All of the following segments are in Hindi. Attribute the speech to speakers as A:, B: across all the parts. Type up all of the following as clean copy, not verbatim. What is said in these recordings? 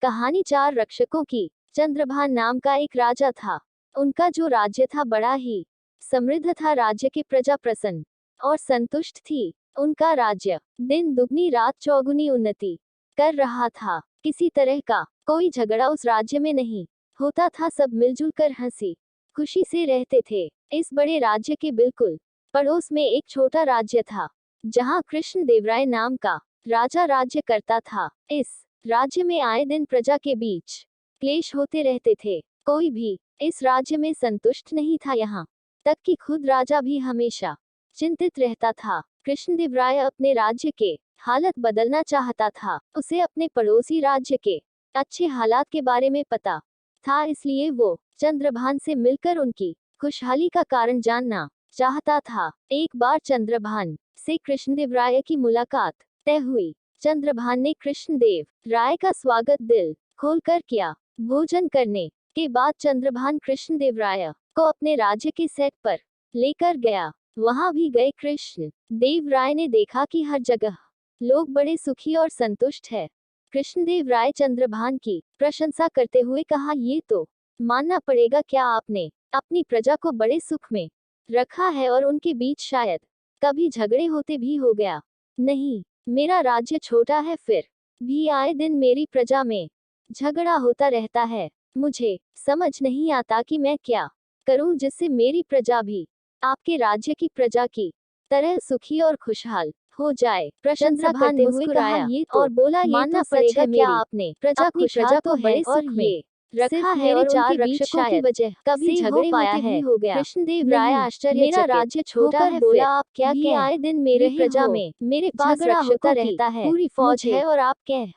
A: कहानी चार रक्षकों की। चंद्रभान नाम का एक राजा था। उनका जो राज्य था बड़ा ही समृद्ध था। राज्य की प्रजा प्रसन्न और संतुष्ट थी। उनका राज्य दिन दुगनी रात चौगुनी उन्नति कर रहा था। किसी तरह का कोई झगड़ा उस राज्य में नहीं होता था। सब मिलजुल कर हंसी खुशी से रहते थे। इस बड़े राज्य के बिल्कुल पड़ोस में एक छोटा राज्य था, जहां कृष्णदेवराय नाम का राजा राज्य करता था। इस राज्य में आए दिन प्रजा के बीच क्लेश होते रहते थे। कोई भी इस राज्य में संतुष्ट नहीं था, यहाँ तक कि खुद राजा भी हमेशा चिंतित रहता था। कृष्णदेवराय अपने राज्य के हालत बदलना चाहता था। उसे अपने पड़ोसी राज्य के अच्छे हालात के बारे में पता था, इसलिए वो चंद्रभान से मिलकर उनकी खुशहाली का कारण जानना चाहता था। एक बार चंद्रभान से कृष्णदेवराय की मुलाकात तय हुई। चंद्रभान ने कृष्णदेव राय का स्वागत दिल खोलकर किया। भोजन करने के बाद चंद्रभान कृष्णदेवराय को अपने राज्य के सेट पर लेकर गया। वहां भी गए कृष्ण देव राय ने देखा कि हर जगह लोग बड़े सुखी और संतुष्ट है। कृष्णदेव राय चंद्रभान की प्रशंसा करते हुए कहा, ये तो मानना पड़ेगा, क्या आपने अपनी प्रजा को बड़े सुख में रखा है और उनके बीच शायद कभी झगड़े होते भी हो गया नहीं। मेरा राज्य छोटा है, फिर भी आए दिन मेरी प्रजा में झगड़ा होता रहता है। मुझे समझ नहीं आता कि मैं क्या करूं जिससे मेरी प्रजा भी आपके राज्य की प्रजा की तरह सुखी और खुशहाल हो जाए। प्रशंसा करते हुए कहा, ये तो और बोला, मानना पड़ेगा, क्या आपने प्रजा खुशहाल तो बड़े सुख में रखा है और उनके बीच शायद वजह कभी झगड़े पाया है हो गया। कृष्णदेव राय आश्चर्य, मेरा राज्य छोटा है, बोला, आप क्या कह आए दिन मेरी प्रजा में मेरे पास झगड़ा होता रहता है, पूरी फौज है, और आप कह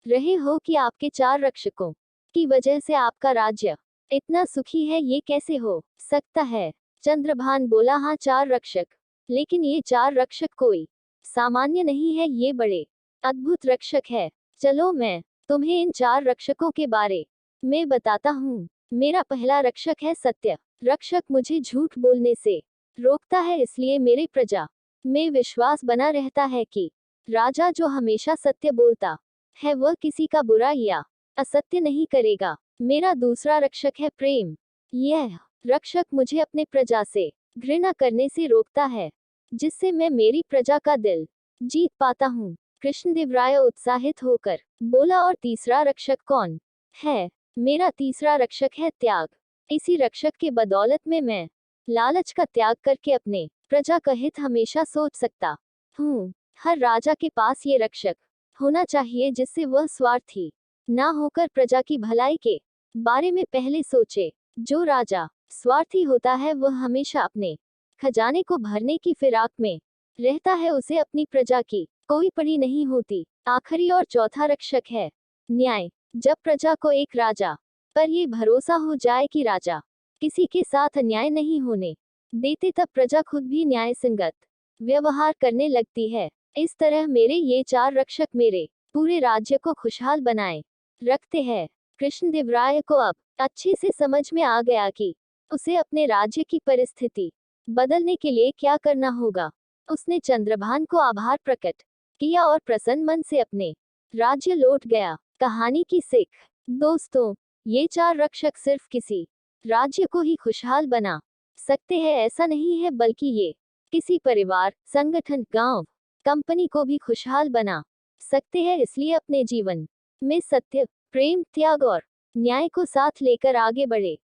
A: रहे हो कि आपके चार रक्षकों की वजह से आपका राज्य इतना सुखी है, ये कैसे हो सकता है? चंद्रभान बोला, हाँ, चार रक्षक, लेकिन ये चार रक्षक कोई सामान्य नहीं है, ये बड़े अद्भुत रक्षक है। चलो मैं तुम्हें इन चार रक्षकों के बारे में बताता हूँ। मेरा पहला रक्षक है सत्य रक्षक। मुझे झूठ बोलने से रोकता है, इसलिए मेरे प्रजा में विश्वास बना रहता है कि राजा जो हमेशा सत्य बोलता है वह किसी का बुरा या असत्य नहीं करेगा। मेरा दूसरा रक्षक है प्रेम। यह रक्षक मुझे अपने प्रजा से घृणा करने से रोकता है, जिससे मैं मेरी प्रजा का दिल जीत पाता हूँ। कृष्णदेवराय उत्साहित होकर बोला, और तीसरा रक्षक कौन है? मेरा तीसरा रक्षक है त्याग। इसी रक्षक के बदौलत में मैं लालच का त्याग करके अपने प्रजा का हित हमेशा सोच सकता हूँ। हर राजा के पास ये रक्षक होना चाहिए, जिससे वह स्वार्थी ना होकर प्रजा की भलाई के बारे में पहले सोचे। जो राजा स्वार्थी होता है वह हमेशा अपने खजाने को भरने की फिराक में रहता है, उसे अपनी प्रजा की कोई पड़ी नहीं होती। आखिरी और चौथा रक्षक है न्याय। जब प्रजा को एक राजा पर ये भरोसा हो जाए कि राजा किसी के साथ अन्याय नहीं होने देते, तब प्रजा खुद भी न्याय संगत व्यवहार करने लगती है। इस तरह मेरे ये चार रक्षक मेरे पूरे राज्य को खुशहाल बनाए रखते हैं। कृष्णदेवराय को अब अच्छे से समझ में आ गया कि उसे अपने राज्य की परिस्थिति बदलने के लिए क्या करना होगा। उसने चंद्रभान को आभार प्रकट किया और प्रसन्न मन से अपने राज्य लौट गया। कहानी की सीख, दोस्तों, ये चार रक्षक सिर्फ किसी राज्य को ही खुशहाल बना सकते हैं ऐसा नहीं है, बल्कि ये किसी परिवार, संगठन, गांव, कंपनी को भी खुशहाल बना सकते हैं। इसलिए अपने जीवन में सत्य, प्रेम, त्याग और न्याय को साथ लेकर आगे बढ़े।